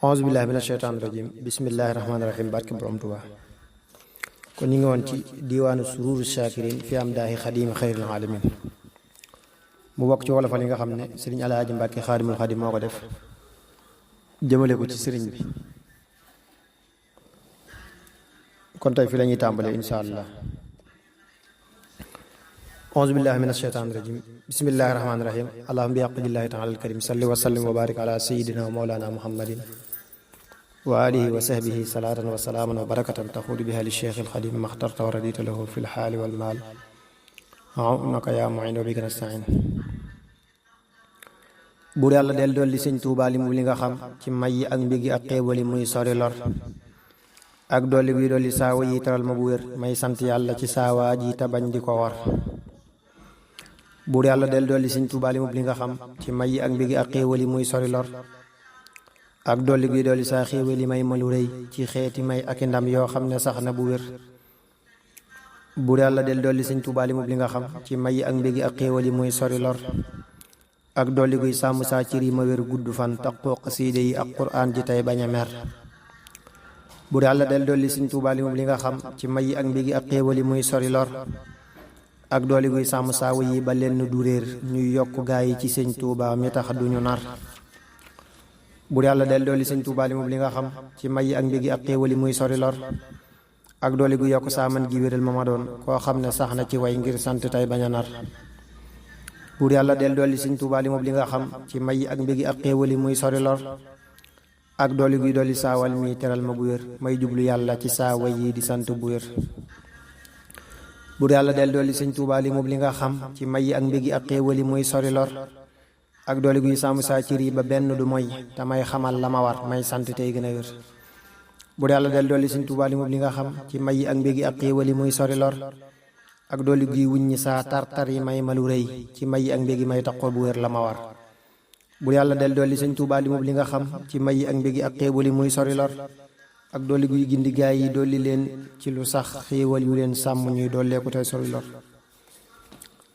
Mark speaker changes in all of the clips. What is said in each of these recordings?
Speaker 1: auzu billahi mina sheytaani rajim bismillahi rahmaani rahim barke borom Tuubaa kon ñu ngi woon ci diiwaanu sururu shakirin fi am daahi xadimi xayril alamin mu bokk ci wolofal yi nga xam ne sëriñ Alaaji Mbàkke xaadimul xadim moo ko def jëmale ko ci sëriñ bi kon tey fi la ñuy tàmbalee insha allah auzu billahi min asheytaani rajim bismillahi rahmaani rahim allahumma bi haqqillahi taala alkarim salli wa sallim wa barik ala sayidina wa mawlana muhammadin wa alihi wa sahbihi salatan wa salaaman wa barakatan taxuudu biha li cheikh alxadim maxtarta wa radita lahu fi lxaali walmaal awnaka yaa muin wa bika nastain buur yàlla del dolli sëñ Tuubaa li mu li nga xam ci may yi ak mbigi ak xéewali muy sori lor ak dolli guy dolli saawa yi taral ma bu wér may sant yàlla ci saawaa ji te bañ di ko war buur yàlla del dolli sëñ Tuubaa li mu li nga xam ci may yi ak mbigi ak xéewali muy sori lor ak dolli guy dolli saa xéewali may malu rëy ci xeeti may ak i ndam yoo xam ne sax na bu wér buur yàlla del dolli sëñ Tuubaa li mu li nga xam ci may yi ak mbigi ak xéewali muy sori lor ak dolli guy sàmm saa cër yi ma wér gudd fan taqoo xasiide yi ak quraan ji tey bañ a mer buur yàlla del dolli sëñ Tuubaa li mu li nga xam ci may yi ak mbigi ak xéewali muy sori lor ak dolli guy sàmm saawu yi ba lenn du réer ñuy yokk gaa yi ci sëñ Tuubaa mi tax duñu nar buur yàlla del dolli sëñ Tuubaa li mu li nga xam ci may yi ak mbigi ak xéewali muy sori lor ak dolli guy yokk saa man gi wéral ma doon koo xam ne sax na ci way ngir sant tey bañ a nar buur yàlla del dolli sëñ Tuubaa li mu li nga xam ci may yi ak mbigi ak xéewali muy sori lor ak dolli guy dolli saawal mi teral ma bu wér may jublu yàlla ci saawa yi di sant bu wér buur yàlla del dolli sëñ Tuubaa li mu li nga xam ci may yi ak mbigi ak xéewali muy sori lor ak dolli guy sàmm saa cër yi ba benn du moy te may xamal la ma war may sant tey gën a wér buur yàlla del dolli sëñ Tuubaa li mu li nga xam ci may yi ak mbigi ak xéewali muy sori lor ak dolli guy wuññi saa tartar yi may malu rëy ci may yi ak mbégi may taxoo bu wér la ma war buur yàlla del dolli sëñ Tuubaa li mu li nga xam ci may yi ak mbégi ak xéewali muy sori lor ak dolli guy gindi gaay yi dolli leen ci lu sax xéewal yu leen sàmm ñuy dolleeku tey sori lor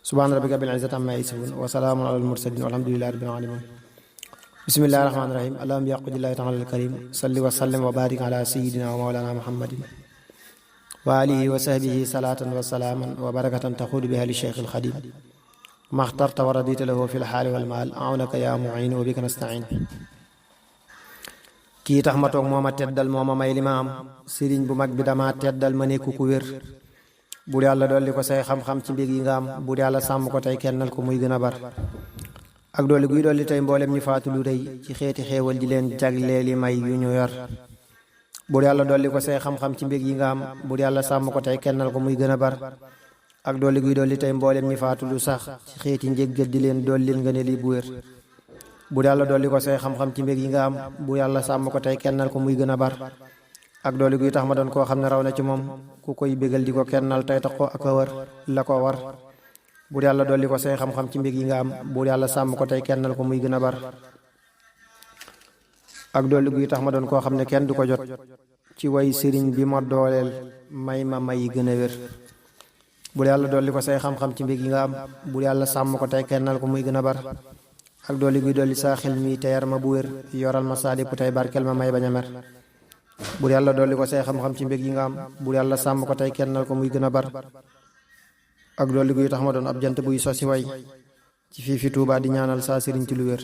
Speaker 1: subhaana rabbika rabbil izzati ammaa yasifuun wa salaamun alal mursaliin walhamdulillaahi rabbil aalamiin bismillaahi rahmaani rahiim allahumma bi haqqillahi taala alkarim salli wa sallim wa barik ala sayyidina wa mawlana muhammadin wa alihi wa sahbihi salaatan wa salaaman wa barakatan taxuudu biha li cheikh alxadim maxtarta wa radita lahu fi lxaali walmaal awnaka yaa muin wa bika nastain kii tax ma toog moo ma teddal moo ma may li ma am sëriñ bu mag bi dama teddal ma nekku ku wér buur yàlla dolli ko say xam-xam ci mbég yi nga am buur yàlla sàmm ko tey kennal ko muy gën a bar ak dolli guy dolli tey mboolem ñu faatu lu rëy ci xeeti xéewal di leen jagleeli may yu ñu yor buur yàlla dolli ko say xam-xam ci mbég yi nga am buur yàlla sàmm ko tey kennal ko muy gën a bar ak dolli guy dolli tey mboolem ñi faatu lu sax ci xeeti njéggal di leen dollil nga ne li bu wér buur yàlla dolli ko say xam-xam ci mbég yi nga am buur yàlla sàmm ko tey kennal ko muy gën a bar ak dolli guy tax ma doon koo xam ne raw na ci moom ku koy bégal di ko kennal tey tax ko ak a wër la ko war buur yàlla dolli ko say xam-xam ci mbég yi nga am buur yàlla sàmm ko tey kennal ko muy gën a bar ak dolli guy tax ma doon koo xam ne kenn du ko jot ci way sëriñ bi ma dooleel may ma may gën a wér buur yàlla dolli ko say xam-xam ci mbég yi nga am buur yàlla sàmm ko tey kennal ko muy gën a bar ak dolli guy dolli saa xel mi te yar ma bu wér yoral ma saa lépp tey barkel ma may bañ a mer buur yàlla dolli ko say xam-xam ci mbég yi nga am buur yàlla sàmm ko tey kennal ko muy gën a bar ak dolli guy tax ma doon ab jant buy sosi way ci fii fi Tuubaa di ñaanal saa sëriñ ci lu wér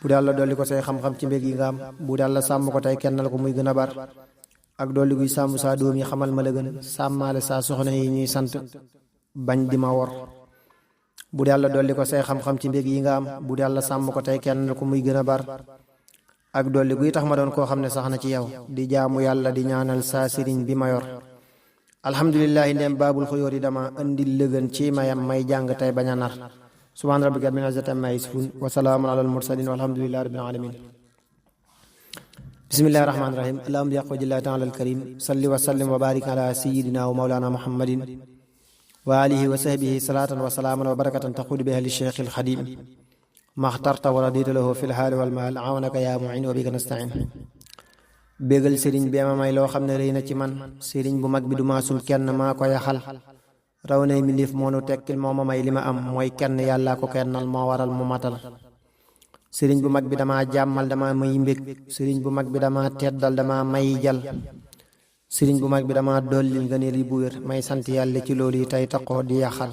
Speaker 1: buur yàlla dolli ko say xam-xam ci mbég yi nga am buur yàlla sàmm ko tey kennal ko muy gën a bar ak dolli guy sàmm saa doom yi xamal ma la gën sàmmaale saa soxna yi ñuy sant bañ di ma wor buur yàlla dolli ko say xam-xam ci mbég yi nga am buur yàlla sàmm ko tey kennal ko muy gën a bar ak dolli guy tax ma doon koo xam ne sax na ci yow di jaamu yàlla di ñaanal saa sëriñ bi ma yor alhamdulillahi ndem baabul xuyóor yi dama indi lëgën ci mayam may jàng tey bañ a nar subhaana rabbika rabbil izzati ammaa yasifuun wa salaamun alal mursaliin walhamdulillahi rabbil aalamiin bismillahi rahmaani rahiim allahumma bi haqqillahi taala alkarim salli wa sallim wa barik ala sayyidina wa mawlana muhammadin wa alihi wa sahbihi salaatan wa salaaman wa barakatan taxuudu biha li cheikh alxadim maxtarta wa radita lahu fi lxaali walmaal awnaka yaa muin wa bika nastain bégal sëriñ bi ma may loo xam ne rëy na ci man sëriñ bu mag bi du maasul kenn maa ko yaxal raw nay mbindéef moo nu tekkil moo ma may li ma am mooy kenn yàllaa ko kennal moo waral mu matal sëriñ bu mag bi dama jàmmal dama may mbég sëriñ bu mag bi dama teddal dama may jal sëriñ bu mag bi dama dollil ngëneel yi bu wér may sant yàlla ci loolu yi tey taqoo di yaxal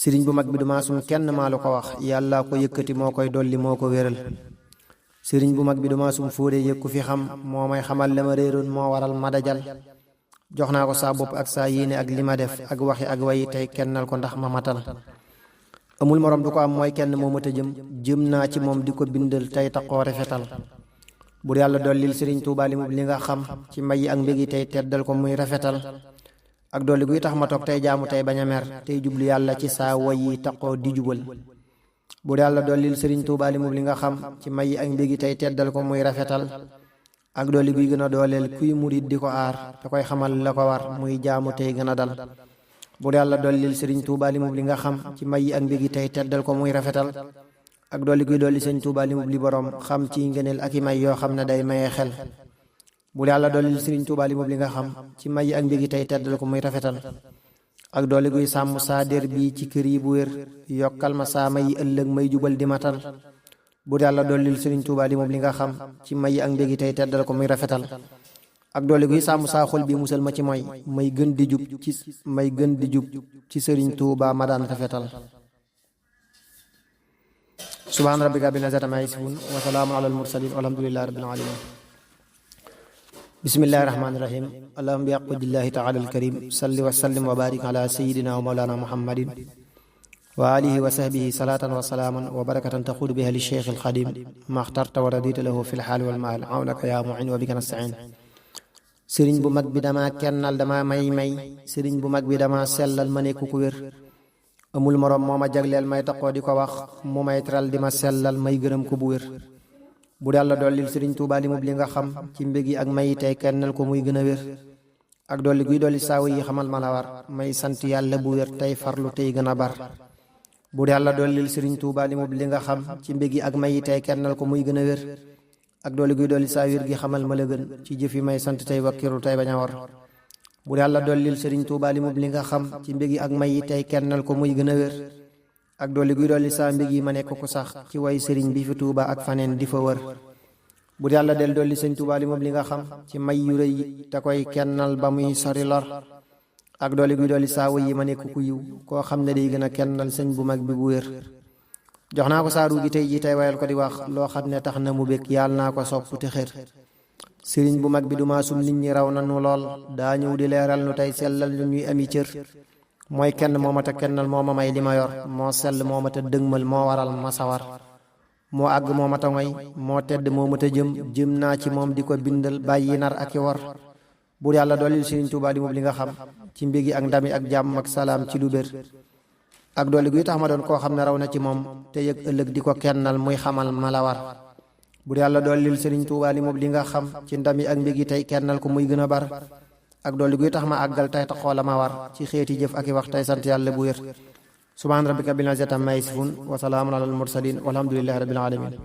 Speaker 1: sëriñ bu mag bi duma sum kenn maa lu ko wax yàlla ko yëkkati moo koy dolli moo ko wéral sëriñ bu mag bi duma sum fóode yëkku fi xam moo may xamal la ma réeroon moo waral ma dajal jox naa ko saa bopp ak saa yéene ak li ma def ak waxi ak wayi tey kennal ko ndax ma matal amul morom du ko am mooy kenn moo mat a jëm naa ci moom di ko bindal tey taqoo rafetal bur yàlla dollil sëriñ Tuubaa li mu li nga xam ci may yi ak mbégi tey teddal ko muy rafetal ak dolli guy tax ma toog tey jaamu tey bañ a mer tey jublu yàlla ci saa way yi taqoo di jubal bur yàlla dollil sëriñ Tuubaa li mu li nga xam ci may yi ak mbégi tey teddal ko muy rafetal ak dolli guy gën a dooleel kuy murit di ko aar te koy xamal la ko war muy jaamu tey gën a dal bur yàlla dollil sëriñ Tuubaa li mu li nga xam ci may yi ak mbégi tey teddal ko muy rafetal ak dolli guy dolli sëriñ Tuubaa li mu li borom xam ci ngëneel ak i may yoo xam ne day maye xel bur yàlla dollil sëriñ Tuubaa li mu li nga xam ci may yi ak mbégi tey teddal ko muy rafetal ak dolli guy sàmm saa der bii ci kër yi bu wér yokkal ma saa may yi ëllëg may jubal di matal bur yàlla dollil sëriñ Tuubaa li mu li nga xam ci may yi ak mbégi tey teddal ko muy rafetal ak dolli guy sàmm saa xol bi musal ma ci mooy may gën di jub ci sëriñ Tuubaa ma daan rafetal subhaana rabbika rabbil izzati ammaa yasifuun wa salaamun alal mursaliin walhamdulillaahi rabbil aalamiin bismillaahi rahmaani rahiim allahumma bi haqqi taala alkarim salli wa sallim wa barik ala sayyidina wa mawlana muhammadin wa alihi wa sahbihi salaatan wa salaaman wa barakatan taquudu biha li cheikh alxadim maxtarta wa radita lahu fi lxaali wal maal awnaka yaa muin wa bika nastain sëriñ bu mag bi dama kennal dama may sëriñ bu mag bi dama sellal ma nekku ku wér amul morom moo ma jagleel may taqoo di ko wax mu may teral di ma sellal may gërëm ko bu wér bu yàlla dollil sëriñ Tuubaa li mu li nga xam ci mbégi ak may tey kennal ko muy gën a wér ak dolli guy dolli saawu yi xamal ma la war may sant yàlla bu wér tey farlu tey gën a bar bu yàlla dollil sëriñ Tuubaa li mu li nga xam ci mbégi ak may tey kennal ko muy gën a wér ak dolli guy dolli saa wér gi xamal ma la gën ci jëf yi may sant tey wakkiru tey bañ a war bu yàlla dollil sëriñ Tuubaa li mu li nga xam ci mbégi ak may tey kennal ko muy gën a wér ak dolli guy dolli saa mbég yi ma nekk ku sax ci way sëriñ bi fi Tuubaa ak faneen di fa wër bu yàlla del dolli sëriñ Tuubaa li moom li nga xam ci may yu rëy te koy kennal ba muy sori lor ak dolli guy dolli saa wëy yi ma nekk ku yiw koo xam ne day gën a kennal sëñ bu mag bi bu wér jox naa ko saaru gi tey ji tey wayal ko di wax loo xam ne tax na mu bég yàlla naa ko sopp te xër sëriñ bu mag bi du maasum nit ñi raw nanu lool daa ñëw di leeral nu tey sellal nu ñuy ami cër mooy kenn moo ma ta kennal moo ma may li ma yor moo sell moo ma ta dëgmal moo waral ma sawar moo àgg moo ma ta ngoy moo tedd moo ma ta jëm naa ci moom di ko bindal bàyyi nar ak i war buur yàlla dollil sëriñ Tuubaa di moom li nga xam ci mbégi ak ndami ak jàmm ak salaam ci lu bér ak dolli guy tax ma doon koo xam ne raw na ci moom te yëg ëllëg di ko kennal muy xamal ma la war buur yàlla dollil sëriñ Tuubaa li moom li nga xam ci ndami ak mbégi tey kennal ko muy gën a bar ak dolli guy tax ma àggal tey taxoo la ma war ci xeeti jëf ak i wax tey sant yàlla bu wér subhaana rabbika rabbil izzati ammaa yasifuun wa salaamun alal mursaliin walhamdulillaahi rabbil aalamiin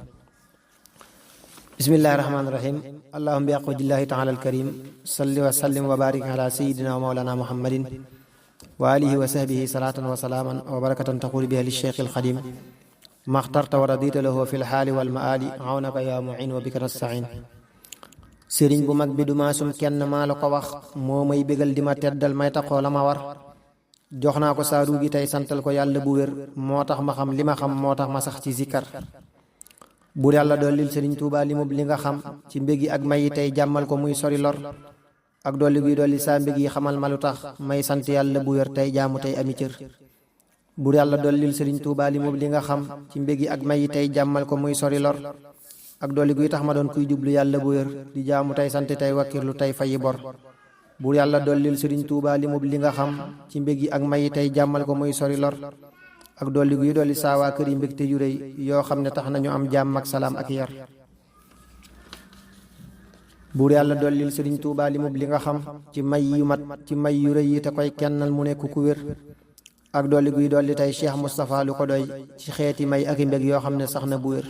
Speaker 1: bismillaahi rahmaani rahiim allahumma bi haqqi taala alkarim salli wa sallim wa barik ala sayyidina wa mawlana muhammadin wa alihi wa sahbihi salaatan wa salaaman wa barakatan taquulu biha li cheikh alxadim maxtarta wa radita lahu fi lxaali wal maali awnaka yaa muin wa bika nastain sëriñ bu mag bi du maasum kenn maa la ko wax moo may bégal di ma teddal may taxoo la ma war jox naa ko saaru gi tey santal ko yàlla bu wér moo tax ma xam li ma xam moo tax ma sax ci zikkar buur yàlla dollil sëriñ Tuubaa li mu li nga xam ci mbégi ak may yi tey jàmmal ko muy sori lor ak dolli guy dolli saa mbég yi xamal ma lu tax may sant yàlla bu wér tey jaamu tey ami cër buur yàlla dollil sëriñ Tuubaa li mu li nga xam ci mbégi ak may yi tey jàmmal ko muy sori lor ak dolli guy tax ma doon kuy jublu yàlla bu wér di jaamu tey sant tey wakkirlu tey fayi bor buur yàlla dollil sëriñ Tuubaa li mu li nga xam ci mbég yi ak may yi tey jàmmal ko muy sori lor ak dolli guy dolli saa waa kër yi mbégte yu rëy yoo xam ne tax nañu am jàmm ak salaam ak yar buur yàlla dollil sëriñ Tuubaa li mu li nga xam ci may yu mat ci may yu rëy yi te koy kennal mu nekk ku wér ak dolli guy dolli tey Cheikh Moustapha lu ko doy ci xeeti may ak i mbég yoo xam ne sax na bu wér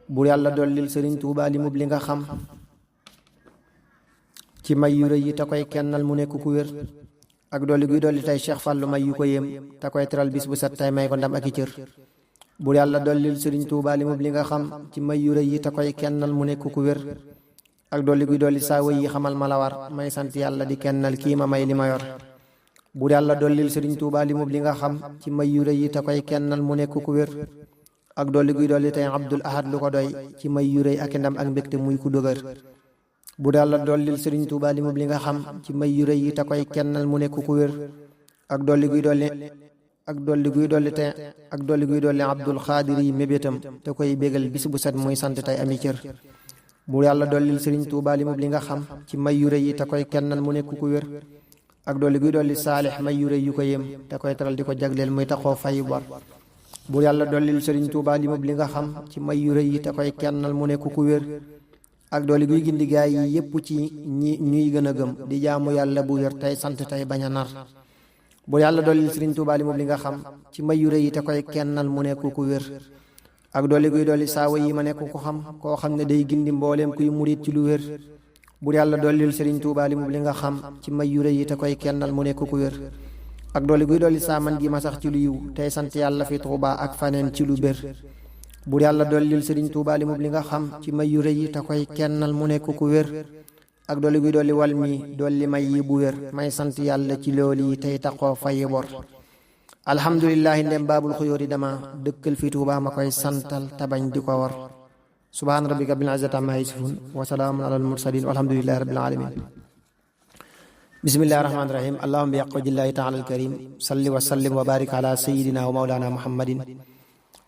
Speaker 1: buur yàlla dollil sëriñ Tuubaa li mu li nga xam ci may yu rëy yi te koy kennal mu nekk ku wér ak dolli guy dolli tey Cheikh Fallu may yu ko yéem te koy teral bis bu set tey may ko ndam ak i cër bur yàlla dollil sëriñ Tuubaa li mu li nga xam ci may yu rëy yi te koy kennal mu nekk ku wér ak dolli guy dolli saa wëy yi xamal ma la war may sant yàlla di kennal kii ma may li ma yor bur yàlla dollil sëriñ Tuubaa li mu li nga xam ci may yu rëy yi te koy kennal mu nekk ku wér ak dolli guy dolli tey Abdul Ahad lu ko doy ci may yu rëy ak ndam ak mbégte muy ku dëgër bur yàlla dollil sëriñ Tuubaa li mu li nga xam ci may yu rëy yi te koy kennal mu nekk ku wér ak dolli guy dolli Abdul Xaadir yi mébétam te koy bégal bis bu set muy sant tey ami cër bur yàlla dollil sëriñ Tuubaa li mu li nga xam ci may yu rëy yi te koy kennal mu nekk ku wér ak dolli guy dolli Saalix may yu rëy yu ko yem te koy taral di ko jagleel muy taxoo fayu bor bur yàlla dollil sëriñ Tuubaa li mu li nga xam ci may yu rëy yi te koy kennal mu nekk ku wér ak dolli guy gindi gaay yi yépp ci ñuy gën a gëm di jaamu yàlla bu wér tey sant tey bañ a nar bur yàlla dollil sëriñ Tuubaa li mu li nga xam ci may yu rëy yi te koy kennal mu nekk ku wér ak dolli guy dolli saawa yi ma nekk ko xam koo xam ne day gindi mbooleem kuy murit ci lu wér bur yàlla dollil sëriñ Tuubaa li mu li nga xam ci may yu rëy yi te koy kennal mu nekk ku wér ak dolli guy dolli saa man gi ma sax ci lu yiw tey sant yàlla fi Tuubaa ak faneen ci lu bér bur yàlla dollil sëriñ Tuubaa li mu li nga xam ci may yu rëy yi te koy kennal mu nekk ku wér ak dolli guy dolli wal mi dolli may yi bu wér may sant yàlla ci loolu yi tey taxoo fayi bor alhamdulillahi ndem baabul xuyóori dama dëkkal fi Tuubaa ma koy santal tabañ di ko war subhaana rabbika bil izzati amma yasifun wa salaamun alal mursalin walhamdulillahi rabbil alamin bismillahi rahmaani rahim allahumma bi haqqi wajhillahi ta'ala al karim salli wa sallim wa barik ala sayyidina wa mawlana muhammadin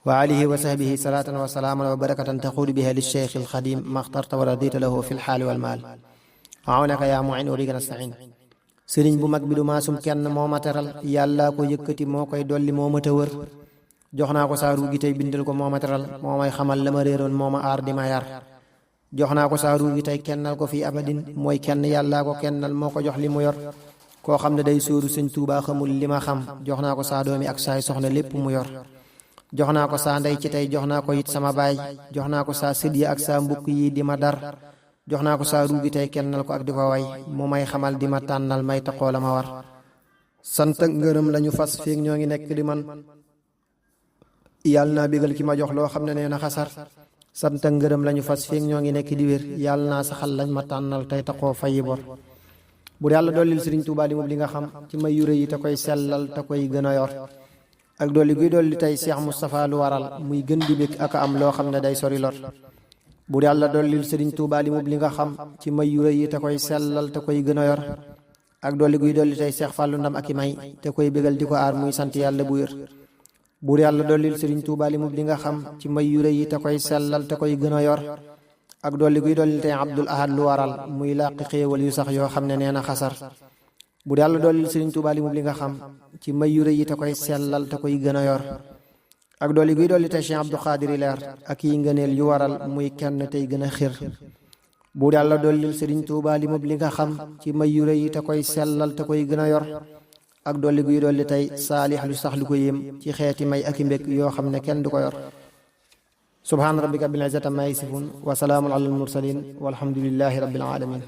Speaker 1: wa alihi wa sahbihi salatan wa salaaman wa barakatan taquudu biha li cheikh al xadim maxtarta wa radita lahu fi l xaali wal maal awnaka yaa mu'in wa bika nastain sëriñ bu mag bi du maasum kenn moo ma teral yàlla ko yëkkati moo koy dolli moo ma tëwër jox naa ko saa ruu gi tey bindal ko moo ma teral moo may xamal la ma réeroon moo ma aar di ma yar jox naa ko saa ruu gi tey kennal ko fii abadin mooy kenn yàllaa ko kennal moo ko jox li mu yor koo xam ne day sóoru sëñ Tuubaa xamul li ma xam jox naa ko saa doomi ak saay soxna lépp mu yor jox naa ko saa ndey ci tey jox naa ko it sama baay jox naa ko saa sët yi ak saa mbukk yi di ma dar jox naa ko saa ruu gi tey kennal ko ak di ko way mu may xamal di ma tànnal may taxoo la ma war sant ak ngërëm lañu fas feeg ñoo ngi nekk di man yàlla naa bégal ki ma jox loo xam ne nee na xasar sant ak ngërëm lañu fas feeg ñoo ngi nekk di wér yàlla naa saxal lañ ma tànnal tey taxoo fayi bor bur yàlla dollil sëriñ Tuubaa li mu li nga xam ci may yu rëy yi te koy sellal te koy gën a yor ak dolli guy dolli tey Cheikh Moustapha lu waral muy gën di bég ak am loo xam ne day sori lot bur yàlla dollil sëriñ Tuubaa li mu li nga xam ci may yu rëy yi te koy sellal te koy gën a yor ak dolli guy dolli tey Cheikh Fàllu ndam ak i may te koy bégal di ko aar muy sant yàlla bu wér bur yàlla dollil sëriñ Tuubaa li mu li nga xam ci may yu rëy yi te koy sellal te koy gën a yor ak dolli guy dolli tey Abdul Ahad lu waral muy làqi xéewal yu sax yoo xam ne nee na xasar bur yàlla dollil sëriñ Tuubaa li mu li nga xam ci may yu rëy yi te koy sellal te koy gën a yor ak dolli guy dolli tey Cheikh Abdou Xaadir leer ak yi ngëneel yu waral muy kenn tey gën a xir bur yàlla dollil sëriñ Tuubaa li mu li nga xam ci may yu rëy yi te koy sellal te koy gën a yor ak dolli guy dolli tey saalix lu sax lu ko yéem ci xeeti may ak i mbég yoo xam ne kenn du ko yor subhaana rabbika bil izzati amma yasifun wa salaamun alal mursalin walhamdulillahi rabbil alamin